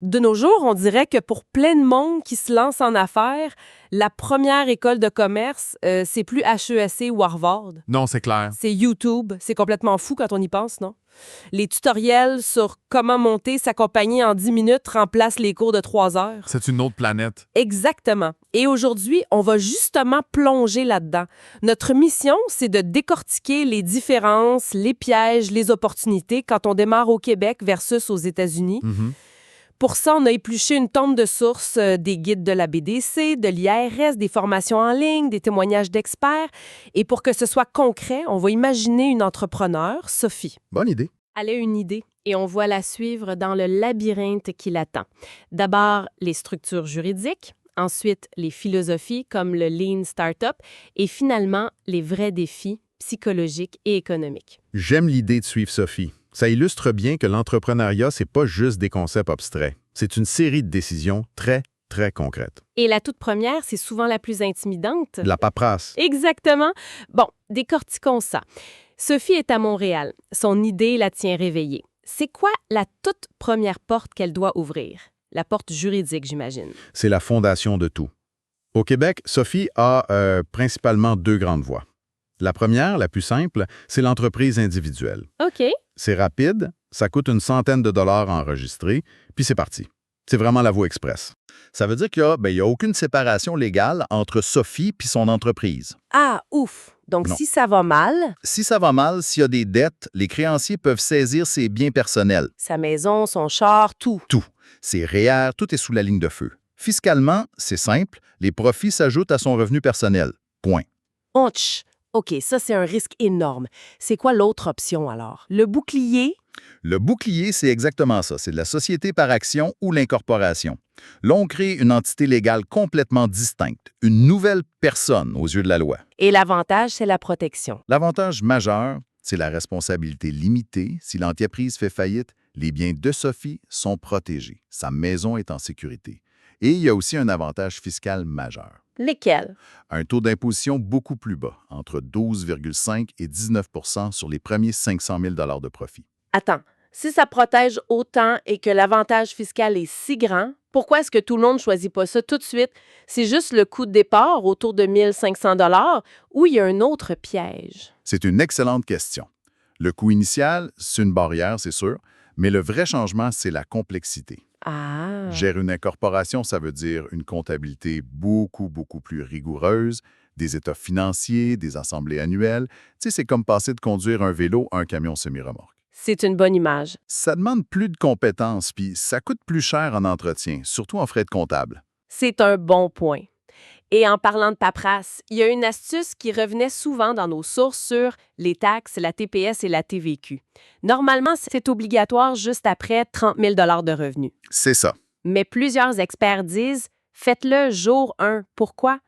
De nos jours, on dirait que pour plein de monde qui se lance en affaires, la première école de commerce, c'est plus HESC ou Harvard. Non, c'est clair. C'est YouTube. C'est complètement fou quand on y pense, non? Les tutoriels sur comment monter sa compagnie en 10 minutes remplacent les cours de 3 heures. C'est une autre planète. Exactement. Et aujourd'hui, on va justement plonger là-dedans. Notre mission, c'est de décortiquer les différences, les pièges, les opportunités quand on démarre au Québec versus aux États-Unis. Pour ça, on a épluché une tonne de sources, des guides de la BDC, de l'IRS, des formations en ligne, des témoignages d'experts. Et pour que ce soit concret, on va imaginer une entrepreneure, Sophie. Bonne idée. Elle a une idée et on va la suivre dans le labyrinthe qui l'attend. D'abord, les structures juridiques, ensuite les philosophies comme le Lean Startup et finalement les vrais défis psychologiques et économiques. J'aime l'idée de suivre Sophie. Ça illustre bien que l'entrepreneuriat, c'est pas juste des concepts abstraits. C'est une série de décisions très, très concrètes. Et la toute première, c'est souvent la plus intimidante. La paperasse. Exactement. Bon, décortiquons ça. Sophie est à Montréal. Son idée la tient réveillée. C'est quoi la toute première porte qu'elle doit ouvrir? La porte juridique, j'imagine. C'est la fondation de tout. Au Québec, Sophie a principalement deux grandes voies. La première, la plus simple, c'est l'entreprise individuelle. OK. C'est rapide, ça coûte une centaine de dollars à enregistrer, puis c'est parti. C'est vraiment la voie express. Ça veut dire qu'il n'y a aucune séparation légale entre Sophie puis son entreprise. Ah, ouf! Donc, Non. si ça va mal, Si ça va mal, s'il y a des dettes, les créanciers peuvent saisir ses biens personnels. sa maison, son char, tout. Tout. Ses REER, tout est sous la ligne de feu. Fiscalement, c'est simple, les profits s'ajoutent à son revenu personnel. Point. Ouch! OK, ça, c'est un risque énorme. C'est quoi l'autre option, alors? Le bouclier? Le bouclier, c'est exactement ça. C'est de la société par action ou l'incorporation. Là, on crée une entité légale complètement distincte, une nouvelle personne aux yeux de la loi. Et l'avantage, c'est la protection. L'avantage majeur, c'est la responsabilité limitée. Si l'entreprise fait faillite, les biens de Sophie sont protégés. Sa maison est en sécurité. Et il y a aussi un avantage fiscal majeur. Lesquels? Un taux d'imposition beaucoup plus bas, entre 12,5 et 19 % sur les premiers 500 000 $ de profit. Attends, si ça protège autant et que l'avantage fiscal est si grand, pourquoi est-ce que tout le monde ne choisit pas ça tout de suite? C'est juste le coût de départ autour de 1 500 $ ou il y a un autre piège? C'est une excellente question. Le coût initial, c'est une barrière, c'est sûr, mais le vrai changement, c'est la complexité. Ah! Gérer une incorporation, ça veut dire une comptabilité beaucoup plus rigoureuse, des états financiers, des assemblées annuelles. Tu sais, c'est comme passer de conduire un vélo à un camion semi-remorque. C'est une bonne image. Ça demande plus de compétences, puis ça coûte plus cher en entretien, surtout en frais de comptable. C'est un bon point. Et en parlant de paperasse, il y a une astuce qui revenait souvent dans nos sources sur les taxes, la TPS et la TVQ. Normalement, c'est obligatoire juste après 30 000 $ de revenus. C'est ça. Mais plusieurs experts disent « faites-le jour 1 ». Pourquoi?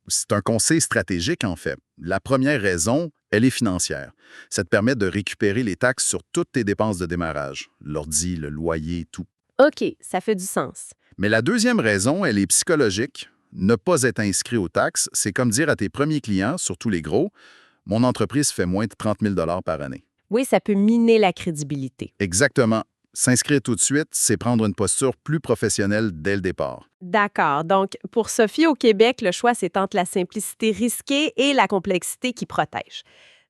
C'est un conseil stratégique, en fait. La première raison, elle est financière. Ça te permet de récupérer les taxes sur toutes tes dépenses de démarrage, l'ordi, le loyer, tout. OK, ça fait du sens. Mais la deuxième raison, elle est psychologique. Ne pas être inscrit aux taxes, c'est comme dire à tes premiers clients, surtout les gros, « Mon entreprise fait moins de 30 000 $ par année ». Oui, ça peut miner la crédibilité. Exactement. S'inscrire tout de suite, c'est prendre une posture plus professionnelle dès le départ. D'accord. Donc, pour Sophie au Québec, le choix, c'est entre la simplicité risquée et la complexité qui protège.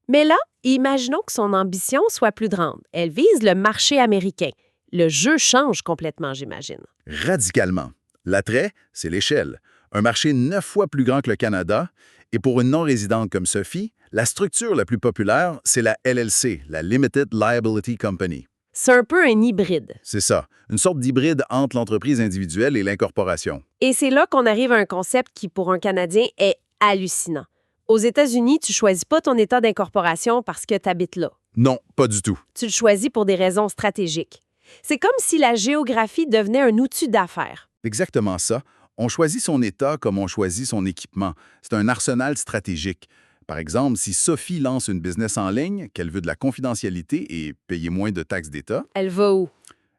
Mais là, imaginons que son ambition soit plus grande. Elle vise le marché américain. Le jeu change complètement, j'imagine. Radicalement. L'attrait, c'est l'échelle. Un marché 9 fois plus grand que le Canada. Et pour une non-résidente comme Sophie, la structure la plus populaire, c'est la LLC, la Limited Liability Company. C'est un peu un hybride. C'est ça, une sorte d'hybride entre l'entreprise individuelle et l'incorporation. Et c'est là qu'on arrive à un concept qui, pour un Canadien, est hallucinant. Aux États-Unis, tu choisis pas ton état d'incorporation parce que tu habites là. Non, pas du tout. Tu le choisis pour des raisons stratégiques. C'est comme si la géographie devenait un outil d'affaires. Exactement ça. On choisit son état comme on choisit son équipement. C'est un arsenal stratégique. Par exemple, si Sophie lance une business en ligne, qu'elle veut de la confidentialité et payer moins de taxes d'État, Elle va où?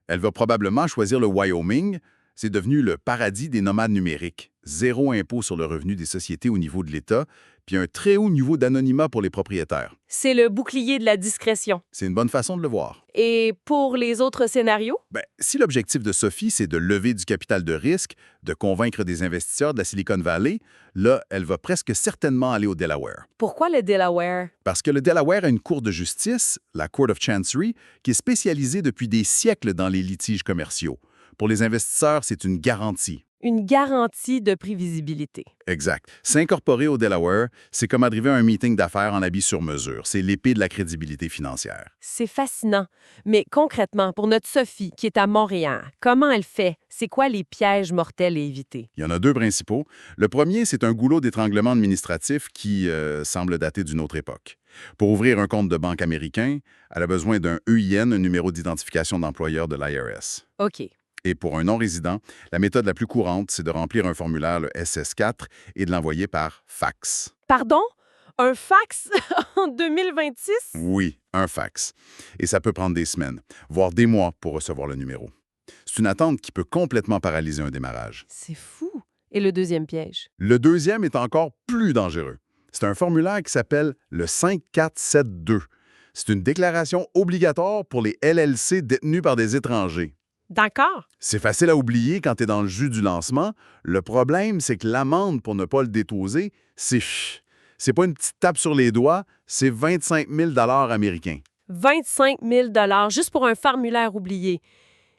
elle va probablement choisir le Wyoming. C'est devenu le paradis des nomades numériques. 0 impôt sur le revenu des sociétés au niveau de l'État, puis un très haut niveau d'anonymat pour les propriétaires. C'est le bouclier de la discrétion. C'est une bonne façon de le voir. Et pour les autres scénarios? Si l'objectif de Sophie, c'est de lever du capital de risque, de convaincre des investisseurs de la Silicon Valley, là, elle va presque certainement aller au Delaware. Pourquoi le Delaware? Parce que le Delaware a une cour de justice, la Court of Chancery, qui est spécialisée depuis des siècles dans les litiges commerciaux. Pour les investisseurs, c'est une garantie. Une garantie de prévisibilité. Exact. S'incorporer au Delaware, c'est comme arriver à un meeting d'affaires en habit sur mesure. C'est l'épée de la crédibilité financière. C'est fascinant. Mais concrètement, pour notre Sophie, qui est à Montréal, comment elle fait? C'est quoi les pièges mortels à éviter? Il y en a deux principaux. Le premier, c'est un goulot d'étranglement administratif qui semble dater d'une autre époque. Pour ouvrir un compte de banque américain, elle a besoin d'un EIN, un numéro d'identification d'employeur de l'IRS. OK. Et pour un non-résident, la méthode la plus courante, c'est de remplir un formulaire, le SS4, et de l'envoyer par fax. Pardon? Un fax en 2026? Oui, un fax. Et ça peut prendre des semaines, voire des mois pour recevoir le numéro. C'est une attente qui peut complètement paralyser un démarrage. C'est fou. Et le deuxième piège? Le deuxième est encore plus dangereux. C'est un formulaire qui s'appelle le 5472. C'est une déclaration obligatoire pour les LLC détenus par des étrangers. D'accord. C'est facile à oublier quand tu es dans le jus du lancement. Le problème, c'est que l'amende pour ne pas le déposer, c'est pas une petite tape sur les doigts, c'est 25 000 américains. 25 000 juste pour un formulaire oublié.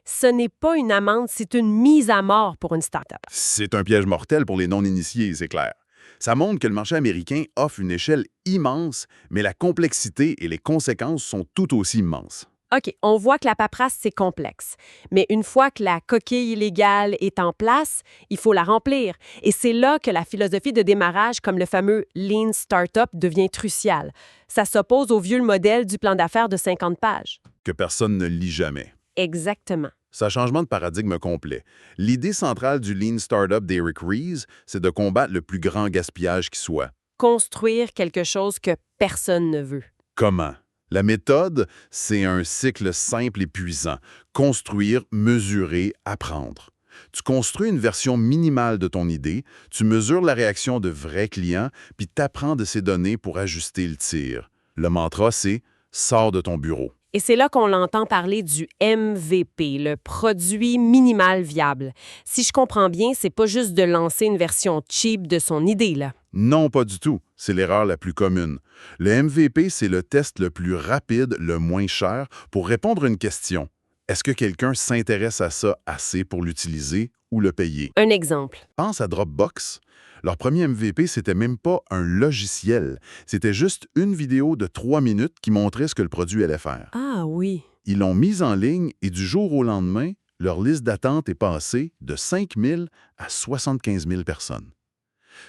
Ce n'est pas une amende, c'est une mise à mort pour une start-up. C'est un piège mortel pour les non-initiés, c'est clair. Ça montre que le marché américain offre une échelle immense, mais la complexité et les conséquences sont tout aussi immenses. OK, on voit que la paperasse, c'est complexe. Mais une fois que la coquille illégale est en place, il faut la remplir. Et c'est là que la philosophie de démarrage, comme le fameux Lean Startup, devient cruciale. Ça s'oppose au vieux modèle du plan d'affaires de 50 pages. Que personne ne lit jamais. Exactement. C'est un changement de paradigme complet. L'idée centrale du Lean Startup d'Eric Ries, c'est de combattre le plus grand gaspillage qui soit. Construire quelque chose que personne ne veut. Comment? La méthode, c'est un cycle simple et puissant. Construire, mesurer, apprendre. Tu construis une version minimale de ton idée, tu mesures la réaction de vrais clients, puis t'apprends de ces données pour ajuster le tir. Le mantra, c'est « sors de ton bureau ». Et c'est là qu'on l'entend parler du MVP, le produit minimal viable. Si je comprends bien, c'est pas juste de lancer une version cheap de son idée, là. Non, pas du tout. C'est l'erreur la plus commune. Le MVP, c'est le test le plus rapide, le moins cher, pour répondre à une question. Est-ce que quelqu'un s'intéresse à ça assez pour l'utiliser ou le payer? Un exemple. Pense à Dropbox. Leur premier MVP, c'était même pas un logiciel. C'était juste une vidéo de 3 minutes qui montrait ce que le produit allait faire. Ah oui. Ils l'ont mise en ligne et du jour au lendemain, leur liste d'attente est passée de 5 000 à 75 000 personnes.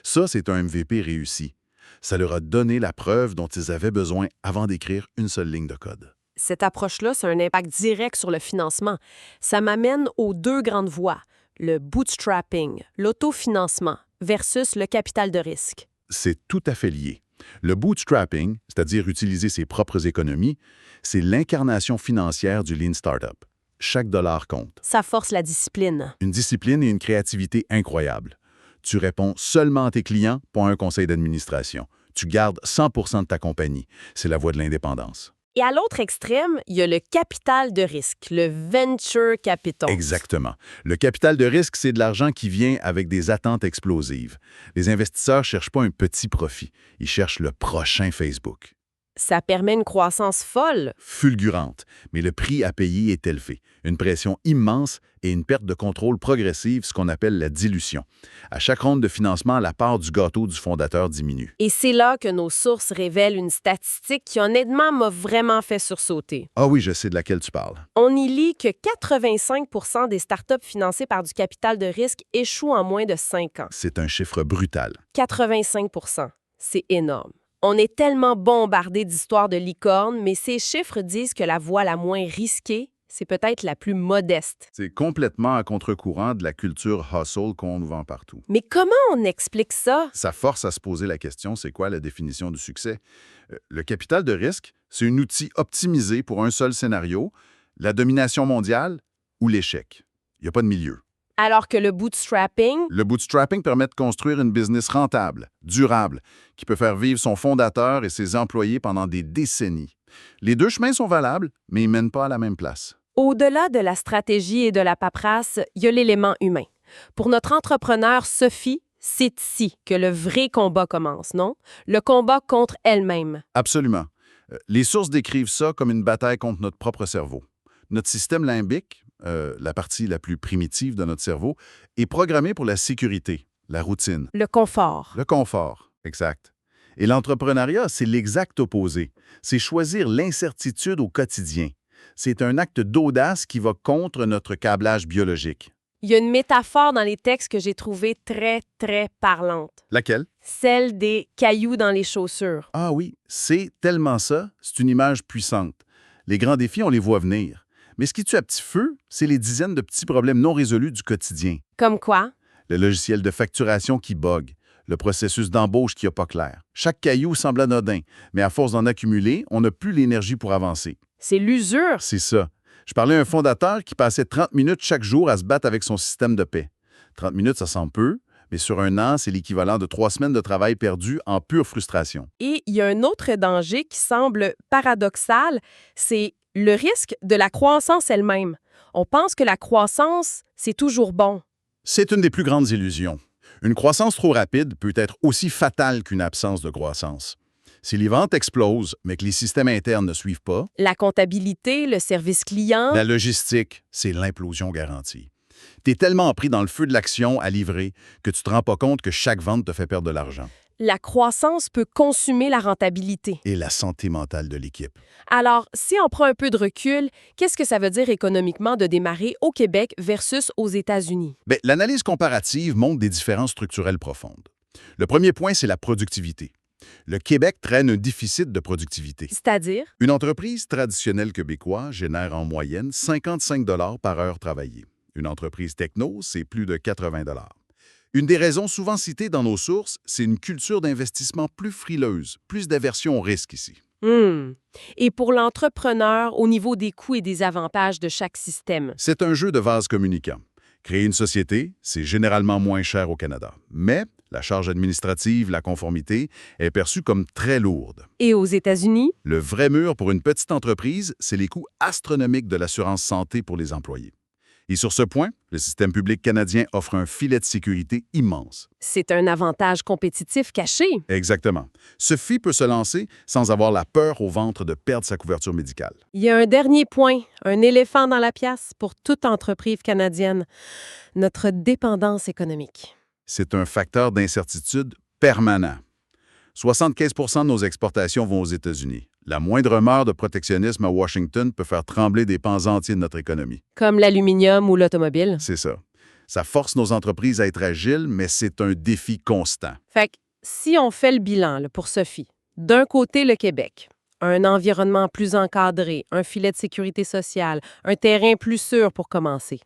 Ça, c'est un MVP réussi. Ça leur a donné la preuve dont ils avaient besoin avant d'écrire une seule ligne de code. Cette approche-là, c'est un impact direct sur le financement. Ça m'amène aux deux grandes voies, le bootstrapping, l'autofinancement versus le capital de risque. C'est tout à fait lié. Le bootstrapping, c'est-à-dire utiliser ses propres économies, c'est l'incarnation financière du Lean Startup. Chaque dollar compte. Ça force la discipline. Une discipline et une créativité incroyables. Tu réponds seulement à tes clients, pas à un conseil d'administration. Tu gardes 100% de ta compagnie. C'est la voie de l'indépendance. Et à l'autre extrême, il y a le capital de risque, le venture capital. Exactement. Le capital de risque, c'est de l'argent qui vient avec des attentes explosives. Les investisseurs ne cherchent pas un petit profit. Ils cherchent le prochain Facebook. Ça permet une croissance folle. Fulgurante, mais le prix à payer est élevé. Une pression immense et une perte de contrôle progressive, ce qu'on appelle la dilution. À chaque ronde de financement, la part du gâteau du fondateur diminue. Et c'est là que nos sources révèlent une statistique qui, honnêtement, m'a vraiment fait sursauter. Ah oui, je sais de laquelle tu parles. On y lit que 85 % des startups financées par du capital de risque échouent en moins de 5 ans. C'est un chiffre brutal. 85 %, c'est énorme. On est tellement bombardé d'histoires de licornes, mais ces chiffres disent que la voie la moins risquée, c'est peut-être la plus modeste. C'est complètement à contre-courant de la culture hustle qu'on nous vend partout. Mais comment on explique ça? Ça force à se poser la question, c'est quoi la définition du succès? Le capital de risque, c'est un outil optimisé pour un seul scénario, la domination mondiale ou l'échec. Il n'y a pas de milieu. Alors que le bootstrapping, Le bootstrapping permet de construire une business rentable, durable, qui peut faire vivre son fondateur et ses employés pendant des décennies. Les deux chemins sont valables, mais ils mènent pas à la même place. au-delà de la stratégie et de la paperasse, il y a l'élément humain. Pour notre entrepreneur Sophie, c'est ici que le vrai combat commence, non? Le combat contre elle-même. Absolument. Les sources décrivent ça comme une bataille contre notre propre cerveau. Notre système limbique, la partie la plus primitive de notre cerveau, est programmé pour la sécurité, la routine, Le confort. le confort. Exact. Et l'entrepreneuriat, c'est l'exact opposé. C'est choisir l'incertitude au quotidien. C'est un acte d'audace qui va contre notre câblage biologique. Il y a une métaphore dans les textes que j'ai trouvée très, très parlante. Laquelle? Celle des cailloux dans les chaussures. Ah oui, c'est tellement ça, c'est une image puissante. Les grands défis, on les voit venir. Mais ce qui tue à petit feu, c'est les dizaines de petits problèmes non résolus du quotidien. Comme quoi? Le logiciel de facturation qui bug, le processus d'embauche qui n'est pas clair. Chaque caillou semble anodin, mais à force d'en accumuler, on n'a plus l'énergie pour avancer. C'est l'usure. C'est ça. Je parlais à un fondateur qui passait 30 minutes chaque jour à se battre avec son système de paie. 30 minutes, ça semble peu, mais sur un an, c'est l'équivalent de 3 semaines de travail perdu en pure frustration. Et il y a un autre danger qui semble paradoxal, c'est le risque de la croissance elle-même. On pense que la croissance, c'est toujours bon. C'est une des plus grandes illusions. Une croissance trop rapide peut être aussi fatale qu'une absence de croissance. Si les ventes explosent, mais que les systèmes internes ne suivent pas, La comptabilité, le service client, la logistique, c'est l'implosion garantie. Tu es tellement pris dans le feu de l'action à livrer que tu te rends pas compte que chaque vente te fait perdre de l'argent. la croissance peut consumer la rentabilité. Et la santé mentale de l'équipe. Alors, si on prend un peu de recul, qu'est-ce que ça veut dire économiquement de démarrer au Québec versus aux États-Unis? Bien, l'analyse comparative montre des différences structurelles profondes. Le premier point, c'est la productivité. Le Québec traîne un déficit de productivité. C'est-à-dire? Une entreprise traditionnelle québécoise génère en moyenne 55 par heure travaillée. Une entreprise techno, c'est plus de 80 . Une des raisons souvent citées dans nos sources, c'est une culture d'investissement plus frileuse, plus d'aversion au risque ici. Et pour l'entrepreneur, au niveau des coûts et des avantages de chaque système? C'est un jeu de vase communicant. Créer une société, c'est généralement moins cher au Canada. Mais la charge administrative, la conformité, est perçue comme très lourde. Et aux États-Unis? Le vrai mur pour une petite entreprise, c'est les coûts astronomiques de l'assurance santé pour les employés. Et sur ce point, le système public canadien offre un filet de sécurité immense. C'est un avantage compétitif caché. Exactement. Sophie peut se lancer sans avoir la peur au ventre de perdre sa couverture médicale. Il y a un dernier point, un éléphant dans la pièce pour toute entreprise canadienne, notre dépendance économique. C'est un facteur d'incertitude permanent. 75 de nos exportations vont aux États-Unis. La moindre rumeur de protectionnisme à Washington peut faire trembler des pans entiers de notre économie. Comme l'aluminium ou l'automobile. C'est ça. Ça force nos entreprises à être agiles, mais c'est un défi constant. Fait que si on fait le bilan là, pour Sophie, d'un côté le Québec, un environnement plus encadré, un filet de sécurité sociale, un terrain plus sûr pour commencer.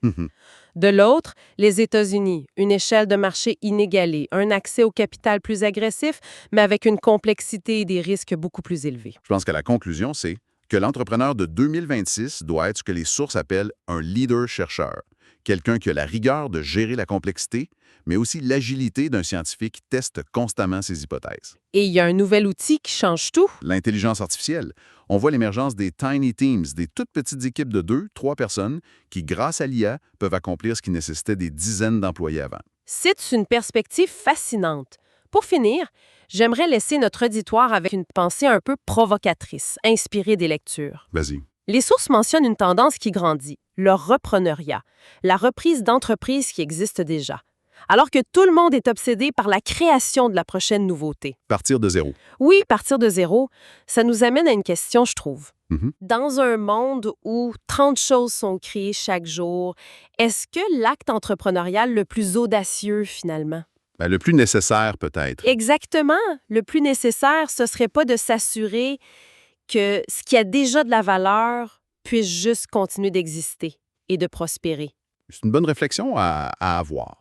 De l'autre, les États-Unis, une échelle de marché inégalée, un accès au capital plus agressif, mais avec une complexité et des risques beaucoup plus élevés. Je pense que la conclusion, c'est que l'entrepreneur de 2026 doit être ce que les sources appellent un leader-chercheur. Quelqu'un qui a la rigueur de gérer la complexité, mais aussi l'agilité d'un scientifique qui teste constamment ses hypothèses. Et il y a un nouvel outil qui change tout. L'intelligence artificielle. On voit l'émergence des tiny teams, des toutes petites équipes de 2, 3 personnes qui, grâce à l'IA, peuvent accomplir ce qui nécessitait des dizaines d'employés avant. C'est une perspective fascinante. Pour finir, j'aimerais laisser notre auditoire avec une pensée un peu provocatrice, inspirée des lectures. Vas-y. Les sources mentionnent une tendance qui grandit, le repreneuriat, la reprise d'entreprises qui existent déjà. Alors que tout le monde est obsédé par la création de la prochaine nouveauté. Partir de zéro. Oui, partir de zéro, ça nous amène à une question, je trouve. Mhm. Dans un monde où 30 choses sont créées chaque jour, est-ce que l'acte entrepreneurial le plus audacieux, finalement? Ben, le plus nécessaire, peut-être. Exactement. Le plus nécessaire, ce serait pas de s'assurer que ce qui a déjà de la valeur puisse juste continuer d'exister et de prospérer. C'est une bonne réflexion à avoir.